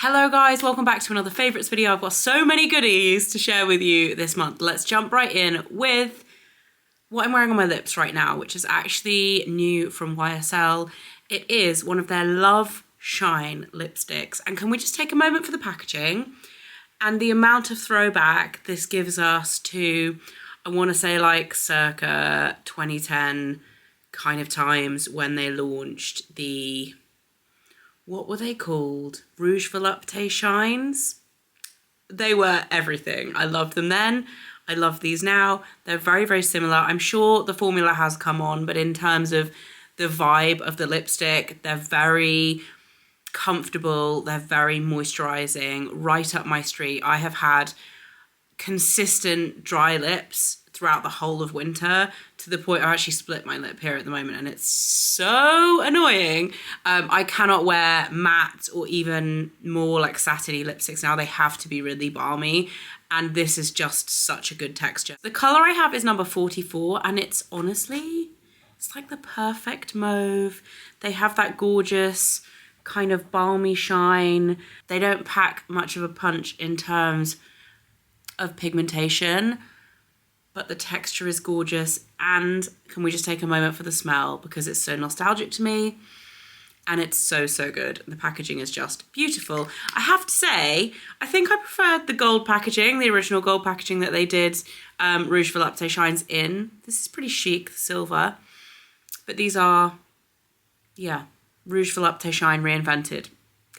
Hello guys, welcome back to another favourites video. I've got so many goodies to share with you this month. Let's jump right in with what I'm wearing on my lips right now, which is actually new from YSL. It is one of their Love Shine lipsticks. And can we just take a moment for the packaging and the amount of throwback this gives us to, I want to say like circa 2010 kind of times when they launched the, what were they called? Rouge Volupté Shines? They were everything. I loved them then. I love these now. They're very, very similar. I'm sure the formula has come on, but in terms of the vibe of the lipstick, they're very comfortable. They're very moisturizing, right up my street. I have had consistent dry lips throughout the whole of winter, to the point I actually split my lip here at the moment and it's so annoying. I cannot wear matte or even more like satiny lipsticks now. They have to be really balmy, and this is just such a good texture. The color I have is number 44, and it's honestly, it's like the perfect mauve. They have that gorgeous kind of balmy shine. They don't pack much of a punch in terms of pigmentation, but the texture is gorgeous. And can we just take a moment for the smell, because it's so nostalgic to me and it's so, so good. The packaging is just beautiful. I have to say, I think I preferred the gold packaging, the original gold packaging that they did Rouge Volupté Shines in. This is pretty chic, the silver, but these are, yeah, Rouge Volupté Shine reinvented.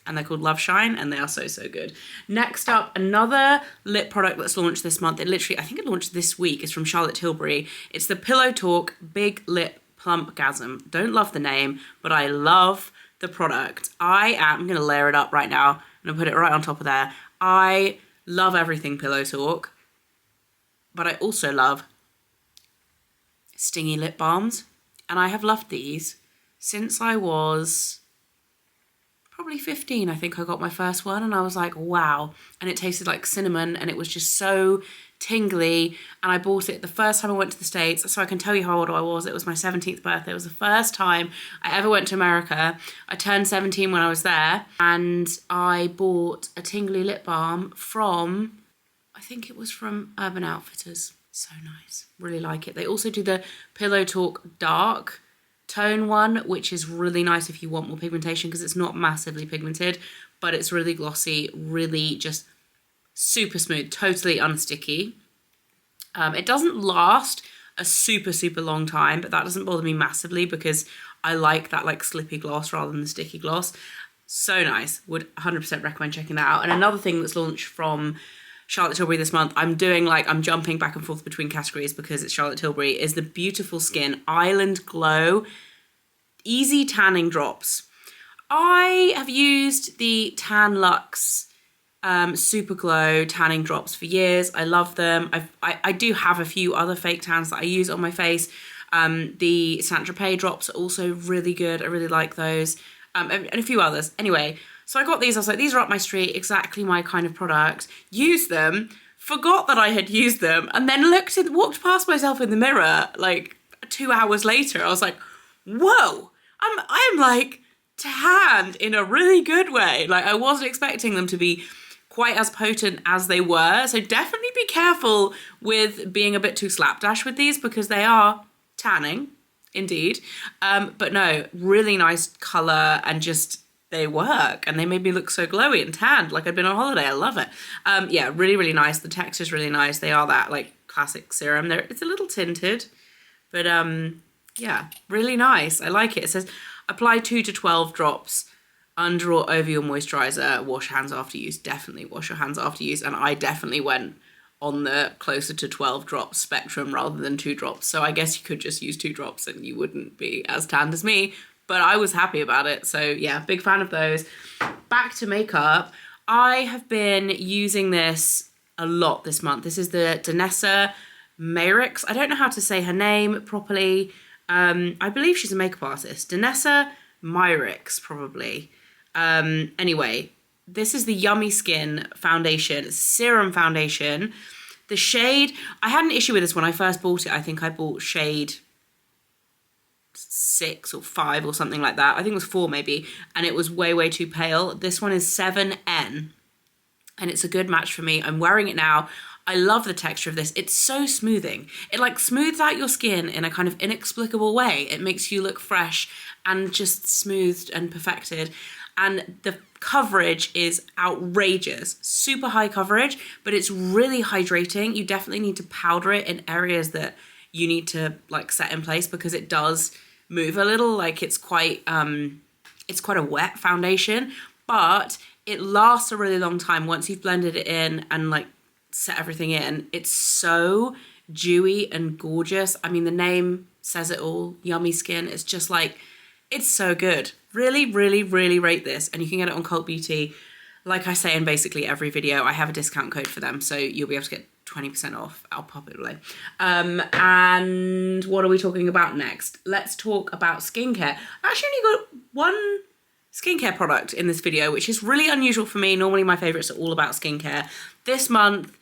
And they're called Love Shine, and they are so, so good. Next up, another lip product that's launched this month. It literally, I think it launched this week. It's from Charlotte Tilbury. It's the Pillow Talk Big Lip Plump Gasm. Don't love the name, but I love the product. I'm gonna layer it up right now. I'm gonna put it right on top of there. I love everything Pillow Talk, but I also love stingy lip balms. And I have loved these since I was probably 15, I think I got my first one, and I was like, wow. And it tasted like cinnamon, and it was just so tingly. And I bought it the first time I went to the States, so I can tell you how old I was. It was my 17th birthday. It was the first time I ever went to America. I turned 17 when I was there, and I bought a tingly lip balm from, I think it was from Urban Outfitters. So nice. Really like it. They also do the Pillow Talk Dark tone one, which is really nice if you want more pigmentation, because it's not massively pigmented, but it's really glossy, really just super smooth, totally unsticky. It doesn't last a super, super long time, but that doesn't bother me massively because I like that like slippy gloss rather than the sticky gloss. So nice. Would 100% recommend checking that out. And another thing that's launched from Charlotte Tilbury this month, I'm jumping back and forth between categories because it's Charlotte Tilbury, is the Beautiful Skin Island Glow Easy Tanning Drops. I have used the Tan Luxe Super Glow tanning drops for years. I love them. I do have a few other fake tans that I use on my face. The Saint Tropez drops are also really good. I really like those. And a few others. Anyway, so I got these. I was like, these are up my street, exactly my kind of product. Used them, forgot that I had used them, and then walked past myself in the mirror like 2 hours later. I was like, whoa, I'm like tanned in a really good way. Like, I wasn't expecting them to be quite as potent as they were. So definitely be careful with being a bit too slapdash with these, because they are tanning, indeed. But no, really nice color, and just, they work, and they made me look so glowy and tanned like I'd been on holiday. I love it. Yeah, really, really nice. The texture's really nice. They are that like classic serum. It's a little tinted, but yeah, really nice. I like it. It says apply 2 to 12 drops under or over your moisturizer. Wash hands after use. Definitely wash your hands after use. And I definitely went on the closer to 12 drops spectrum rather than 2 drops. So I guess you could just use 2 drops and you wouldn't be as tanned as me. But I was happy about it. So yeah, big fan of those. Back to makeup. I have been using this a lot this month. This is the Danessa Mayrix. I don't know how to say her name properly. I believe she's a makeup artist. Danessa Mayrix, probably. Anyway, this is the Yummy Skin foundation, serum foundation. The shade, I had an issue with this when I first bought it. I think I bought shade 6 or 5 or something like that. I think it was 4 maybe, and it was way too pale. This one is 7N, and it's a good match for me. I'm wearing it now. I love the texture of this. It's so smoothing. It like smooths out your skin in a kind of inexplicable way. It makes you look fresh and just smoothed and perfected. And the coverage is outrageous. Super high coverage, but it's really hydrating. You definitely need to powder it in areas that you need to like set in place, because it does move a little. Like it's quite a wet foundation, but it lasts a really long time once you've blended it in and like set everything in. It's so dewy and gorgeous. I mean, the name says it all. Yummy Skin. It's just like, it's so good. Really rate this. And you can get it on Cult Beauty. Like I say in basically every video, I have a discount code for them, so you'll be able to get 20% off. I'll pop it below. And what are we talking about next? Let's talk about skincare. I actually only got one skincare product in this video, which is really unusual for me. Normally my favorites are all about skincare. This month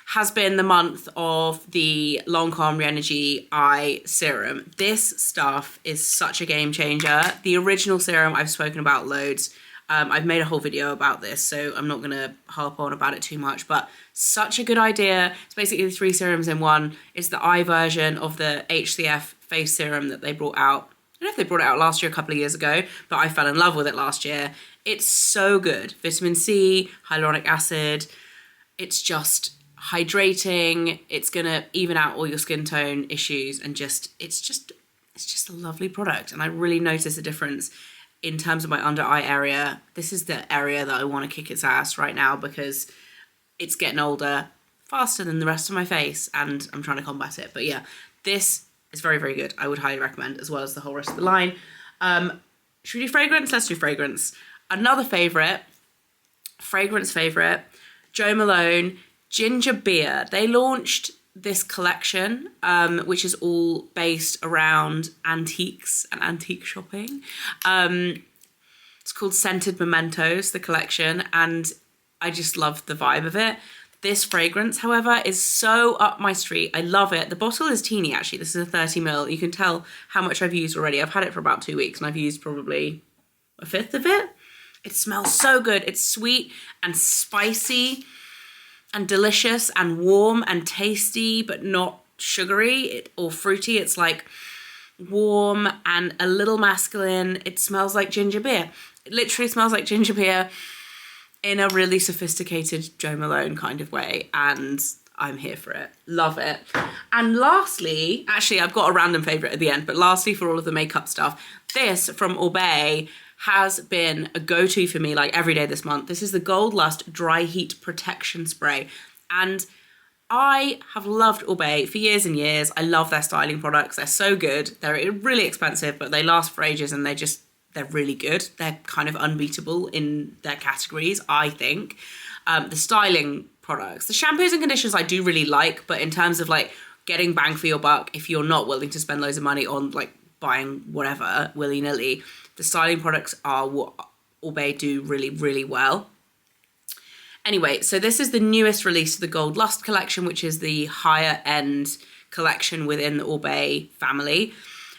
has been the month of the Lancôme Re-Energy Eye Serum. This stuff is such a game changer. The original serum I've spoken about loads. I've made a whole video about this, so I'm not going to harp on about it too much, but such a good idea. It's basically 3 serums in one. It's the eye version of the HCF face serum that they brought out. I don't know if they brought it out last year, a couple of years ago, but I fell in love with it last year. It's so good. Vitamin C, hyaluronic acid. It's just hydrating. It's going to even out all your skin tone issues, and it's just a lovely product. And I really notice a difference in terms of my under eye area. This is the area that I want to kick its ass right now, because it's getting older faster than the rest of my face, and I'm trying to combat it. But yeah, this is very good. I would highly recommend, as well as the whole rest of the line. Should we do fragrance? Let's do fragrance. Another fragrance favorite, Jo Malone Ginger Beer. They launched this collection, which is all based around antiques and antique shopping. It's called Scented Mementos, the collection, and I just love the vibe of it. This fragrance, however, is so up my street. I love it. The bottle is teeny, actually. This is a 30ml. You can tell how much I've used already. I've had it for about 2 weeks, and I've used probably a fifth of it. It smells so good. It's sweet and spicy and delicious and warm and tasty, but not sugary or fruity. It's like warm and a little masculine. It smells like ginger beer. It literally smells like ginger beer in a really sophisticated Jo Malone kind of way, and I'm here for it. Love it. And lastly, actually I've got a random favourite at the end, but lastly, for all of the makeup stuff, this from Oribe has been a go-to for me like every day this month. This is the Gold Lust Dry Heat Protection Spray, and I have loved Oribe for years and years. I love their styling products. They're so good. They're really expensive, but they last for ages, and they're really good. They're kind of unbeatable in their categories, I think. The styling products, the shampoos and conditioners I do really like, but in terms of like getting bang for your buck, if you're not willing to spend loads of money on like buying whatever willy-nilly, the styling products are what Oribe do really well. Anyway, so this is the newest release of the Gold Lust collection, which is the higher end collection within the Oribe family.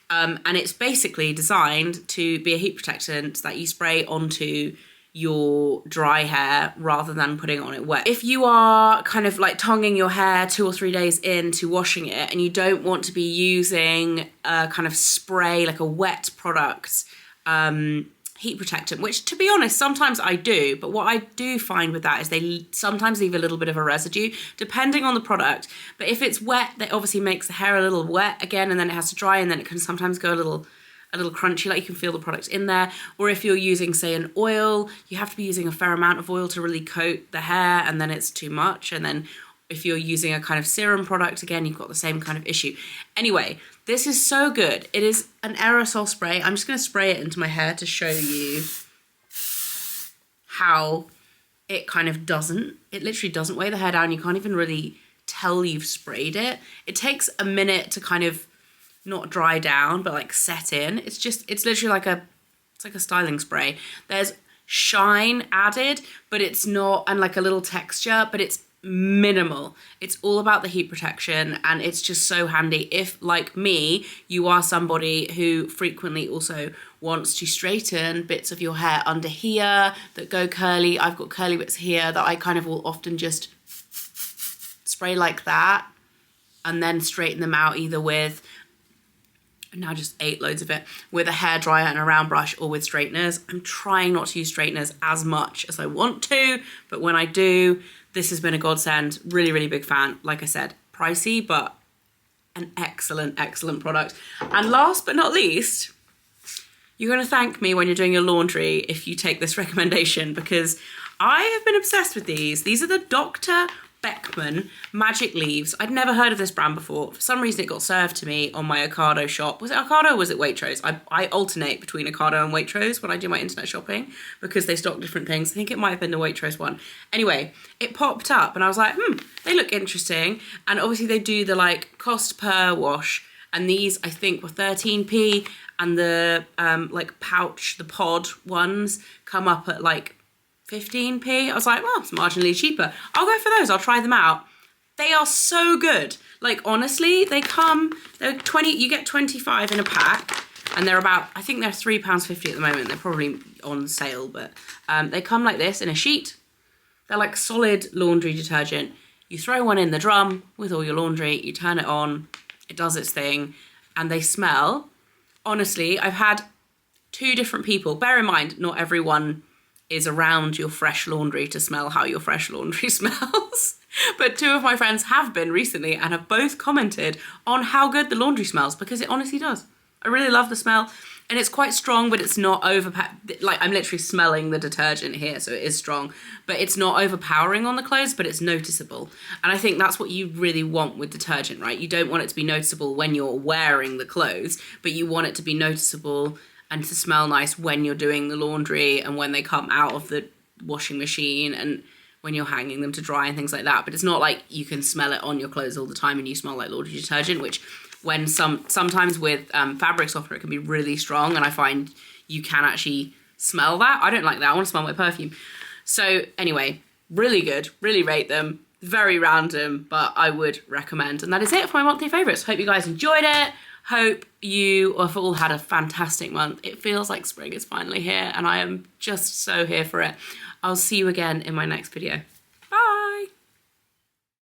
And it's basically designed to be a heat protectant that you spray onto your dry hair rather than putting it on it wet. If you are kind of like tonguing your hair 2 or 3 days into washing it, and you don't want to be using a kind of spray, like a wet product, heat protectant, which to be honest, sometimes I do, but what I do find with that is they sometimes leave a little bit of a residue depending on the product. But if it's wet, that obviously makes the hair a little wet again, and then it has to dry, and then it can sometimes go a little crunchy, like you can feel the product in there. Or if you're using, say, an oil, you have to be using a fair amount of oil to really coat the hair, and then it's too much. And then if you're using a kind of serum product, again, you've got the same kind of issue. Anyway, this is so good. It is an aerosol spray. I'm just going to spray it into my hair to show you how it kind of it literally doesn't weigh the hair down. You can't even really tell you've sprayed it. It takes a minute to kind of not dry down, but like set in. It's literally like it's like a styling spray. There's shine added, but it's not, and like a little texture, but it's minimal. It's all about the heat protection, and it's just so handy if, like me, you are somebody who frequently also wants to straighten bits of your hair under here that go curly. I've got curly bits here that I kind of will often just spray like that and then straighten them out either with, now just ate loads of it, with a hairdryer and a round brush or with straighteners. I'm trying not to use straighteners as much as I want to, but when I do, this has been a godsend. Really, really big fan. Like I said, pricey, but an excellent, excellent product. And last but not least, you're going to thank me when you're doing your laundry if you take this recommendation, because I have been obsessed with these. These are the Dr. Beckman Magic Leaves. I'd never heard of this brand before. For some reason it got served to me on my Ocado shop. Was it Ocado or was it Waitrose? I alternate between Ocado and Waitrose when I do my internet shopping because they stock different things. I think it might have been the Waitrose one. Anyway, it popped up and I was like, they look interesting. And obviously they do the like cost per wash. And these I think were 13p, and the like pouch, the pod ones come up at like 15p. I was like, well, it's marginally cheaper. I'll go for those. I'll try them out. They are so good. Like, honestly, they're 20, you get 25 in a pack, and they're about, I think they're £3.50 at the moment. They're probably on sale, but they come like this in a sheet. They're like solid laundry detergent. You throw one in the drum with all your laundry, you turn it on, it does its thing, and they smell. Honestly, I've had 2 different people, bear in mind, not everyone is around your fresh laundry to smell how your fresh laundry smells. But 2 of my friends have been recently and have both commented on how good the laundry smells, because it honestly does. I really love the smell, and it's quite strong, but it's not like I'm literally smelling the detergent here, so it is strong, but it's not overpowering on the clothes, but it's noticeable. And I think that's what you really want with detergent, right? You don't want it to be noticeable when you're wearing the clothes, but you want it to be noticeable and to smell nice when you're doing the laundry and when they come out of the washing machine and when you're hanging them to dry and things like that. But it's not like you can smell it on your clothes all the time and you smell like laundry detergent, which when sometimes with fabric softener, it can be really strong, and I find you can actually smell that. I don't like that. I want to smell my perfume. So anyway, really good, really rate them. Very random, but I would recommend. And that is it for my monthly favourites. Hope you guys enjoyed it. Hope you have all had a fantastic month. It feels like spring is finally here, and I am just so here for it. I'll see you again in my next video.